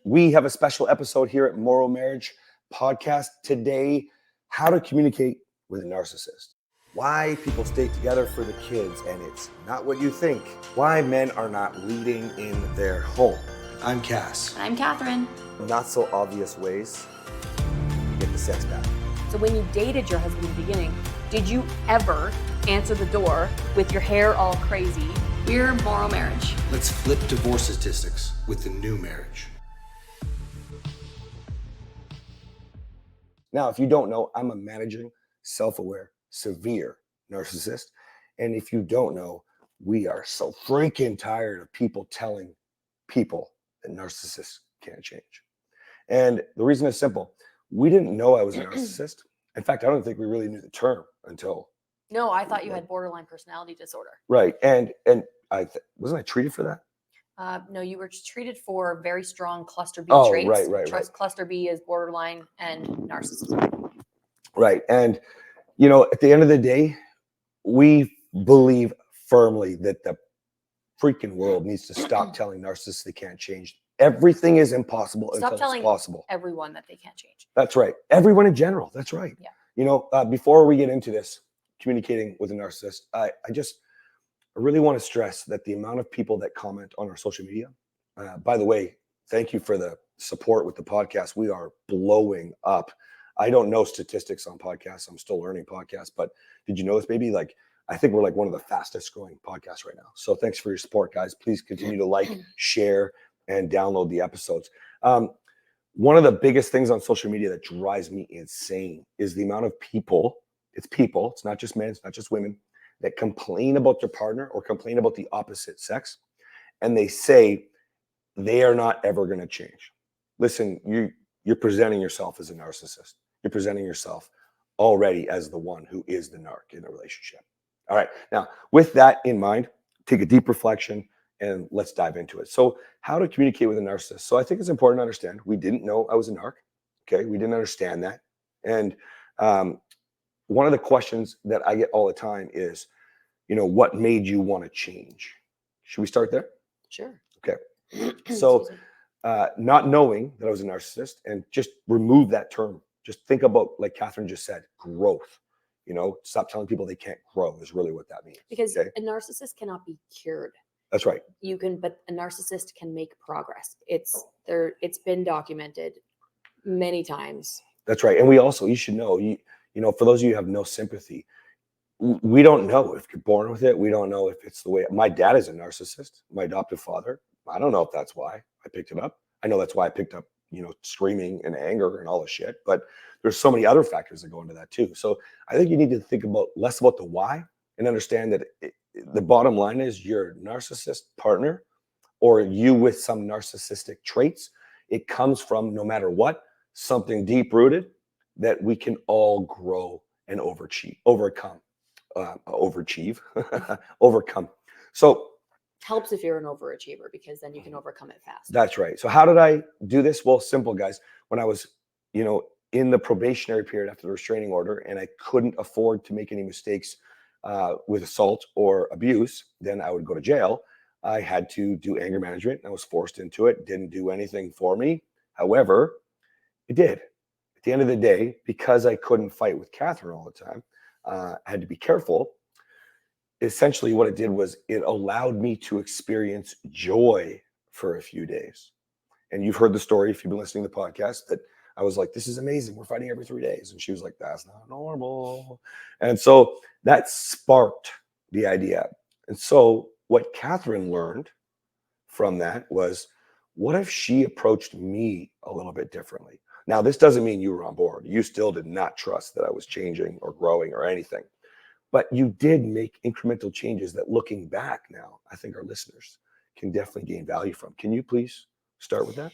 We have a special episode here at MorrowMarriage podcast today, how to communicate with a narcissist. Why people stay together for the kids and it's not what you think. Why men are not leading in their home. I'm Cass. I'm Kathryn. Not so obvious ways to get the sex back. So when you dated your husband in the beginning, did you ever answer the door with your hair all crazy? We're MorrowMarriage. Let's flip divorce statistics with the new marriage. Now, if you don't know, I'm a managing, self-aware, severe narcissist. And if you don't know, we are so freaking tired of people telling people that narcissists can't change. And the reason is simple. We didn't know I was a narcissist. In fact, I don't think we really knew the term until... No, I thought you had borderline personality disorder. Right. And wasn't I treated for that? No, you were treated for very strong cluster B Oh, traits. right. Cluster B is borderline and narcissism. Right. And, you know, at the end of the day, we believe firmly that the freaking world needs to stop telling narcissists they can't change. Everything is impossible Stop until telling it's possible. everyone that they can't change. That's right. Everyone in general. That's right. Yeah. You know, before we get into this, communicating with a narcissist, I really want to stress that the amount of people that comment on our social media, by the way, thank you for the support with the podcast. We are blowing up. I don't know statistics on podcasts. I'm still learning podcasts, but did you know this, baby? Like, I think we're like one of the fastest growing podcasts right now. So thanks for your support, guys. Please continue to like, share, and download the episodes. One of the biggest things on social media that drives me insane is the amount of people, it's not just men, it's not just women, that complain about their partner or complain about the opposite sex. And they say they are not ever going to change. Listen, you're presenting yourself as a narcissist. You're presenting yourself already as the one who is the narc in a relationship. All right. Now, with that in mind, take a deep reflection and let's dive into it. So how to communicate with a narcissist. So I think it's important to understand we didn't know I was a narc. Okay. We didn't understand that. And one of the questions that I get all the time is, you know, what made you want to change? Should we start there? Sure. Okay. So not knowing that I was a narcissist, and just remove that term. Just think about, like Kathryn just said, growth. You know, stop telling people they can't grow is really what that means. Because okay? a narcissist cannot be cured. That's right. But a narcissist can make progress. It's been documented many times. That's right. And you should know, you know, for those of you who have no sympathy, we don't know if you're born with it. We don't know if it's the way. My dad is a narcissist, my adoptive father. I don't know if that's why I picked it up. I know that's why I picked up, you know, screaming and anger and all this shit. But there's so many other factors that go into that too. So I think you need to think less about the why and understand that the bottom line is your narcissist partner or you with some narcissistic traits. It comes from, no matter what, something deep rooted that we can all grow and overcome. So Helps if you're an overachiever, because then you can overcome it fast. That's right. So how did I do this? Well, simple, guys. When I was, you know, in the probationary period after the restraining order, and I couldn't afford to make any mistakes with assault or abuse, then I would go to jail. I had to do anger management. I was forced into it. Didn't do anything for me. However, it did. At the end of the day, because I couldn't fight with Kathryn all the time, I had to be careful. Essentially, what it did was it allowed me to experience joy for a few days. And you've heard the story, if you've been listening to the podcast, that I was like, this is amazing. We're fighting every 3 days. And she was like, that's not normal. And so that sparked the idea. And so what Kathryn learned from that was, what if she approached me a little bit differently? Now, this doesn't mean you were on board. You still did not trust that I was changing or growing or anything. But you did make incremental changes that, looking back now, I think our listeners can definitely gain value from. Can you please start with that?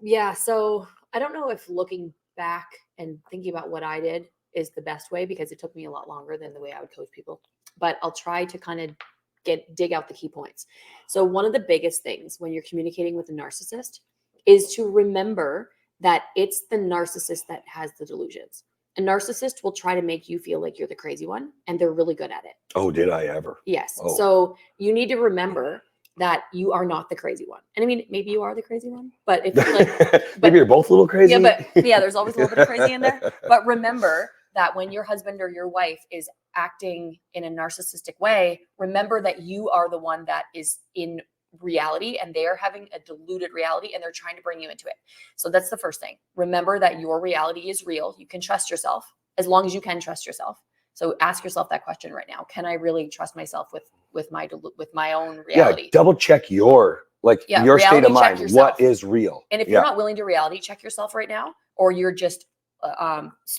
Yeah. So I don't know if looking back and thinking about what I did is the best way, because it took me a lot longer than the way I would coach people. But I'll try to kind of dig out the key points. So one of the biggest things when you're communicating with a narcissist is to remember that it's the narcissist that has the delusions. A narcissist will try to make you feel like you're the crazy one, and they're really good at it. Oh, did I ever? Yes. Oh. So you need to remember that you are not the crazy one. And I mean, maybe you are the crazy one, but if like, maybe you're both a little crazy. yeah, but yeah, there's always a little bit of crazy in there. But remember that when your husband or your wife is acting in a narcissistic way, remember that you are the one that is in reality and they're having a diluted reality and they're trying to bring you into it. So that's the first thing. Remember that your reality is real. You can trust yourself as long as you can trust yourself. So ask yourself that question right now. Can I really trust myself with my own reality? Yeah, double check your your state of mind. What is real? And if you're not willing to reality check yourself right now, or you're just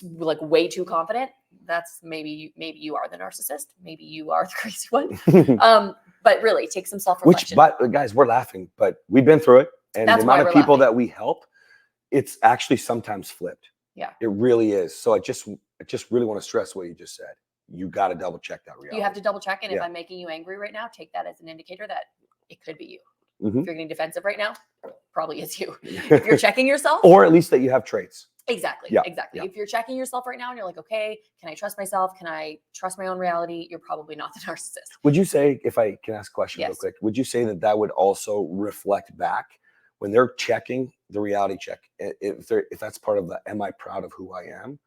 like way too confident, that's maybe you are the narcissist. Maybe you are the crazy one. But really take some self-reflection. But guys, we're laughing, but we've been through it. And That's the amount of people laughing. that we help, it's actually sometimes flipped. Yeah. It really is. So I just really want to stress what you just said. You got to double check that reality. You have to double check. And if Yeah. I'm making you angry right now, take that as an indicator that it could be you. Mhm. If you're getting defensive right now, probably is you. If you're checking yourself. Or at least that you have traits. Exactly. Yeah, Exactly. yeah. If you're checking yourself right now and you're like, okay, can I trust myself? Can I trust my own reality? You're probably not the narcissist. Would you say, if I can ask a question real Yes. quick, would you say that would also reflect back when they're checking the reality check? If that's part of the, am I proud of who I am?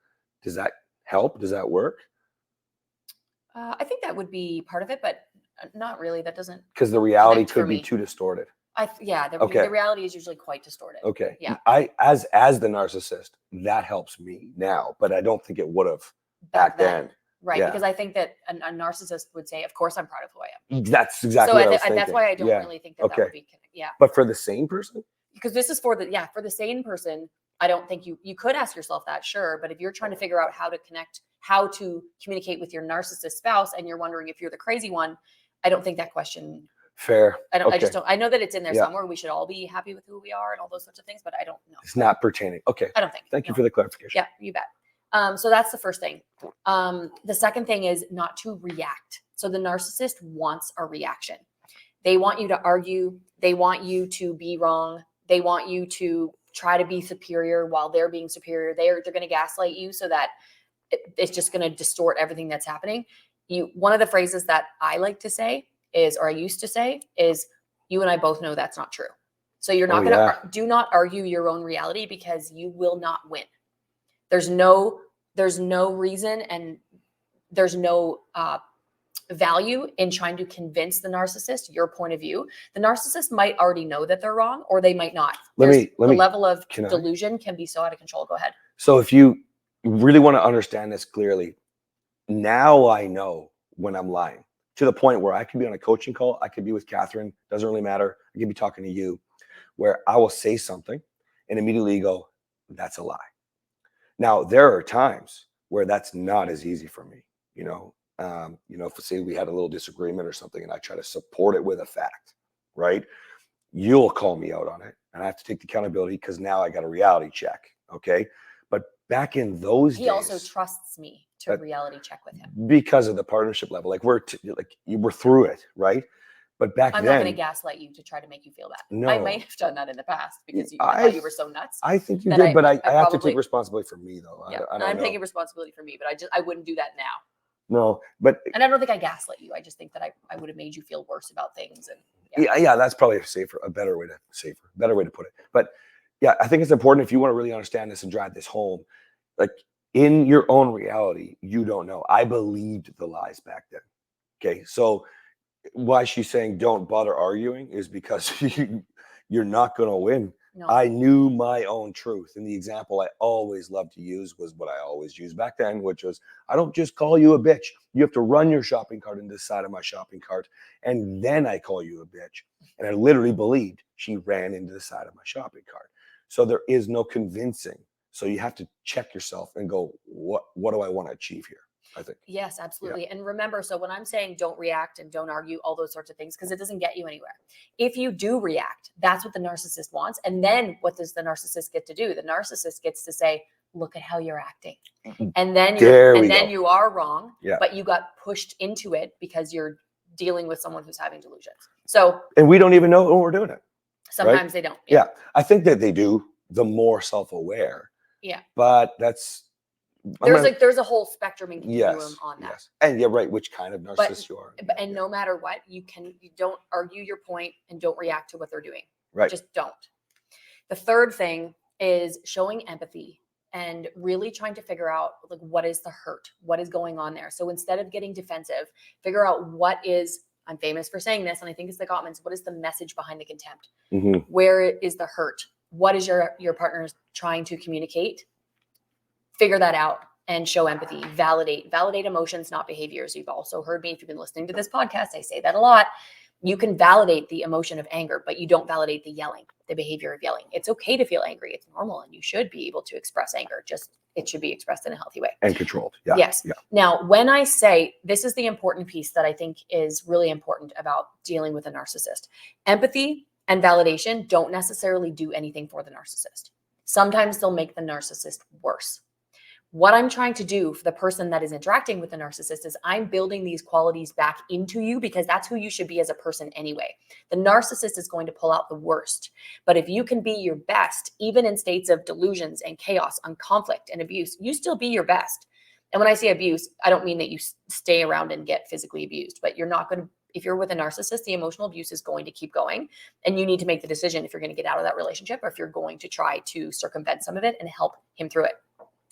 Does that help? Does that work? I think that would be part of it, but not really. That doesn't. Because the reality Connect for could be me. too distorted. The reality is usually quite distorted. Okay. Yeah. I as the narcissist, that helps me now, but I don't think it would have back then. Right. Yeah. Because I think that a narcissist would say, of course, I'm proud of who I am. That's exactly what I was thinking. That's why I don't really think that would be, yeah. But for the sane person? Because this is for the sane person, I don't think you could ask yourself that, sure. But if you're trying to figure out how to communicate with your narcissist spouse and you're wondering if you're the crazy one, I don't think that question. Fair. I just don't. I know that it's in there Yeah. somewhere. We should all be happy with who we are and all those sorts of things, but I don't know. It's not pertaining. Okay. I don't think. Thank you no. for the clarification. Yeah, you bet. So that's the first thing. The second thing is not to react. So the narcissist wants a reaction. They want you to argue. They want you to be wrong. They want you to try to be superior while they're being superior. They're going to gaslight you so that it's just going to distort everything that's happening. One of the phrases that I like to say is, or I used to say is, you and I both know that's not true. So you're not do not argue your own reality because you will not win. There's no reason and there's no value in trying to convince the narcissist your point of view. The narcissist might already know that they're wrong, or they might not. The level of delusion can be so out of control. Go ahead. So if you really want to understand this clearly, now I know when I'm lying, to the point where I could be on a coaching call. I could be with Kathryn. Doesn't really matter. I could be talking to you, where I will say something and immediately go, that's a lie. Now, there are times where that's not as easy for me, if say we had a little disagreement or something and I try to support it with a fact, right? You'll call me out on it and I have to take the accountability because now I got a reality check. Okay. But back in those days. He also trusts me to reality check with him. Because of the partnership level. Like we're through it, right? But back then. I'm not going to gaslight you to try to make you feel bad. No. I might have done that in the past because I thought you were so nuts. I think you did, but I have to take responsibility for me though. Yeah, I'm taking responsibility for me, but I wouldn't do that now. No, but. And I don't think I gaslit you. I just think that I would have made you feel worse about things. And yeah, that's probably a better way to put it. But yeah, I think it's important if you want to really understand this and drive this home, like in your own reality, you don't know. I believed the lies back then. Okay. So why she's saying don't bother arguing is because you're not going to win. No. I knew my own truth. And the example I always loved to use was what I always used back then, which was, I don't just call you a bitch. You have to run your shopping cart into the side of my shopping cart. And then I call you a bitch. And I literally believed she ran into the side of my shopping cart. So there is no convincing. So you have to check yourself and go, what do I want to achieve here? I think. Yes, absolutely. Yeah. And remember, so when I'm saying don't react and don't argue, all those sorts of things, because it doesn't get you anywhere. If you do react, that's what the narcissist wants. And then what does the narcissist get to do? The narcissist gets to say, look at how you're acting. And then you are wrong, but you got pushed into it because you're dealing with someone who's having delusions. So, and we don't even know when we're doing it. Sometimes they don't. Yeah. I think that they do, the more self-aware. Yeah. But that's there's a whole spectrum and continuum yes, on that. yes. And yeah, right, which kind of narcissist you are. And no matter what, you don't argue your point and don't react to what they're doing. Right. Just don't. The third thing is showing empathy and really trying to figure out like what is the hurt, what is going on there. So instead of getting defensive, figure out what is, I'm famous for saying this, and I think it's the Gottmans, what is the message behind the contempt? Where is the hurt? What is your partner trying to communicate? Figure that out and show empathy. Validate emotions, not behaviors. You've also heard me, if you've been listening to this podcast, I say that a lot. You can validate the emotion of anger, but you don't validate the yelling, the behavior of yelling. It's okay to feel angry. It's normal, and you should be able to express anger. Just it should be expressed in a healthy way. And controlled. Yeah. Yes. Yeah. Now, when I say this is the important piece that I think is really important about dealing with a narcissist, empathy and validation don't necessarily do anything for the narcissist. Sometimes they'll make the narcissist worse. What I'm trying to do for the person that is interacting with the narcissist is I'm building these qualities back into you because that's who you should be as a person anyway. The narcissist is going to pull out the worst. But if you can be your best, even in states of delusions and chaos and conflict and abuse, you still be your best. And when I say abuse, I don't mean that you stay around and get physically abused, but you're not going to, if you're with a narcissist, the emotional abuse is going to keep going. And you need to make the decision if you're going to get out of that relationship or if you're going to try to circumvent some of it and help him through it.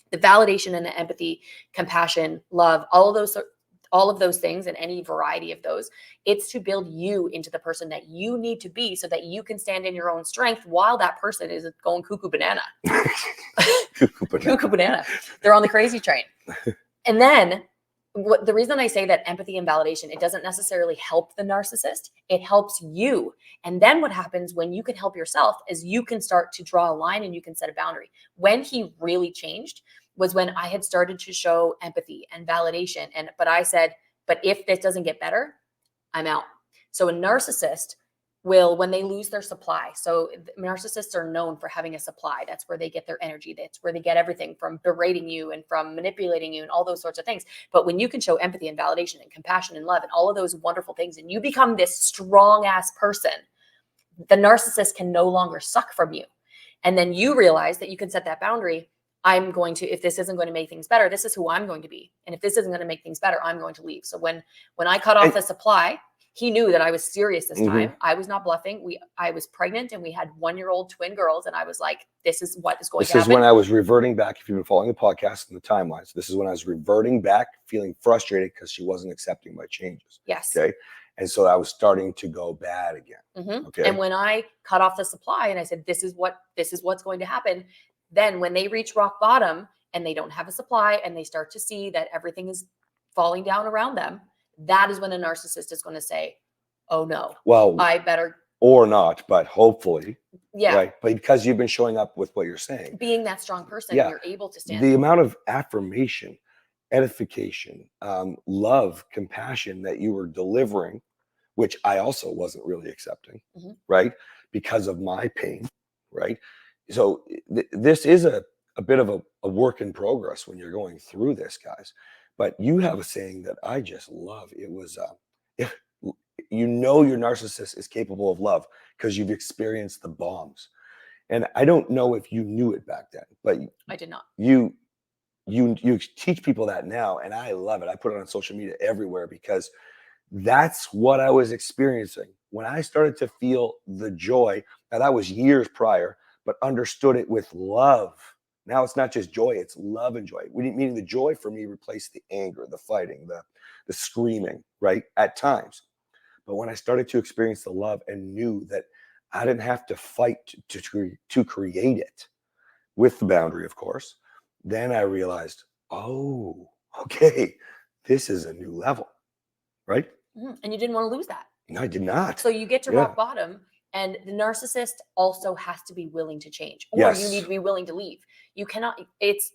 The validation and the empathy, compassion, love, all of those things and any variety of those, it's to build you into the person that you need to be so that you can stand in your own strength while that person is going cuckoo banana. Cuckoo banana. They're on the crazy train. And then the reason I say that empathy and validation, it doesn't necessarily help the narcissist. It helps you. And then what happens when you can help yourself is you can start to draw a line and you can set a boundary. When he really changed was when I had started to show empathy and validation. But I said, but if this doesn't get better, I'm out. So a narcissist will, when they lose their supply. So narcissists are known for having a supply. That's where they get their energy. That's where they get everything from berating you and from manipulating you and all those sorts of things. But when you can show empathy and validation and compassion and love and all of those wonderful things, and you become this strong ass person, the narcissist can no longer suck from you. And then you realize that you can set that boundary. I'm going to, if this isn't going to make things better, this is who I'm going to be. And if this isn't going to make things better, I'm going to leave. So when I cut off the supply, he knew that I was serious this time. I was not bluffing. I was pregnant and we had 1-year-old twin girls. And I was like, this is what is going to happen. This is when I was reverting back. If you've been following the podcast and the timelines, this is when I was reverting back, feeling frustrated because she wasn't accepting my changes. Yes. Okay. And so I was starting to go bad again. Okay. And when I cut off the supply and I said, this is what's going to happen. Then when they reach rock bottom and they don't have a supply and they start to see that everything is falling down around them, that is when a narcissist is going to say, oh no, well, I better. Or not, but hopefully. Yeah. Right. But because you've been showing up with what you're saying. Being that strong person, Yeah. you're able to stand. The amount of affirmation, edification, love, compassion that you were delivering, which I also wasn't really accepting, right? Because of my pain, right? So this is a bit of a work in progress when you're going through this, guys. But you have a saying that I just love. It was, if you know your narcissist is capable of love because you've experienced the bombs. And I don't know if you knew it back then, but I did not. You teach people that now, and I love it. I put it on social media everywhere because that's what I was experiencing when I started to feel the joy. Now that was years prior, but understood it with love. Now it's not just joy, it's love and joy. Meaning the joy for me replaced the anger, the fighting, the screaming, right? At times. But when I started to experience the love and knew that I didn't have to fight to create it, with the boundary, of course, then I realized, oh, okay, this is a new level, right? And you didn't want to lose that. No, I did not. So you get to rock bottom. And the narcissist also has to be willing to change, or you need to be willing to leave. You cannot, it's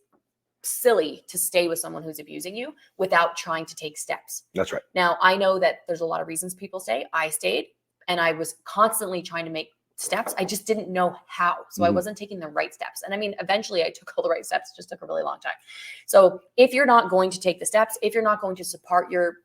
silly to stay with someone who's abusing you without trying to take steps. That's right. Now, I know that there's a lot of reasons people stay. I stayed and I was constantly trying to make steps. I just didn't know how. So I wasn't taking the right steps. And I mean, eventually I took all the right steps. It just took a really long time. So if you're not going to take the steps, if you're not going to support your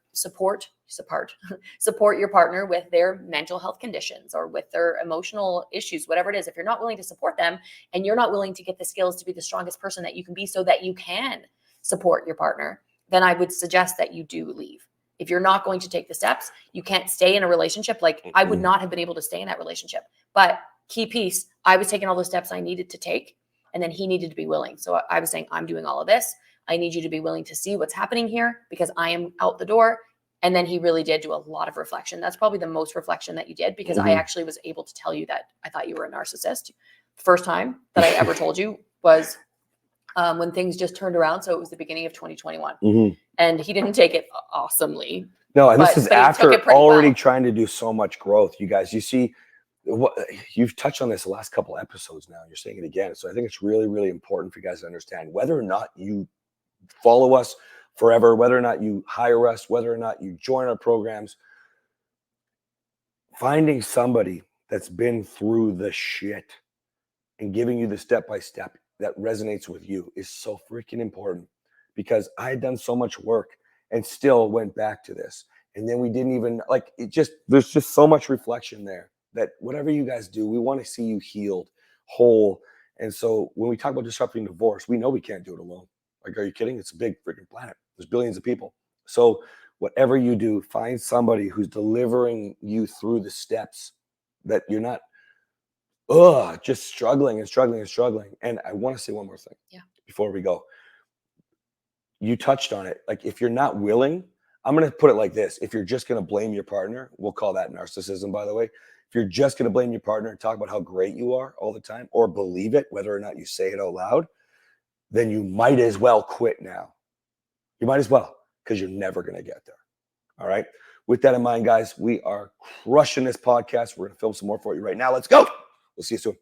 partner with their mental health conditions or with their emotional issues, whatever it is, if you're not willing to support them and you're not willing to get the skills to be the strongest person that you can be so that you can support your partner, then I would suggest that you do leave. If you're not going to take the steps, you can't stay in a relationship. Like I would not have been able to stay in that relationship. But key piece, I was taking all the steps I needed to take, and then he needed to be willing. So I was saying, I'm doing all of this. I need you to be willing to see what's happening here because I am out the door. And then he really did do a lot of reflection. That's probably the most reflection that you did, because I actually was able to tell you that I thought you were a narcissist. First time that I ever told you was when things just turned around. So it was the beginning of 2021. And he didn't take it awesomely. No, and this is after already well. trying to do so much growth. You guys, you see, what you've touched on this the last couple episodes now. You're saying it again. So I think it's really, really important for you guys to understand whether or not you follow us forever, whether or not you hire us, whether or not you join our programs, finding somebody that's been through the shit and giving you the step-by-step that resonates with you is so freaking important, because I had done so much work and still went back to this. And then we didn't even there's just so much reflection there that whatever you guys do, we want to see you healed, whole. And so when we talk about disrupting divorce, we know we can't do it alone. Like, are you kidding? It's a big freaking planet. There's billions of people. So whatever you do, find somebody who's delivering you through the steps that you're not just struggling and struggling and struggling. And I want to say one more thing before we go. You touched on it. Like, if you're not willing, I'm going to put it like this. If you're just going to blame your partner, we'll call that narcissism, by the way. If you're just going to blame your partner and talk about how great you are all the time, or believe it, whether or not you say it out loud, then you might as well quit now. You might as well, because you're never going to get there. All right. With that in mind, guys, we are crushing this podcast. We're going to film some more for you right now. Let's go. We'll see you soon.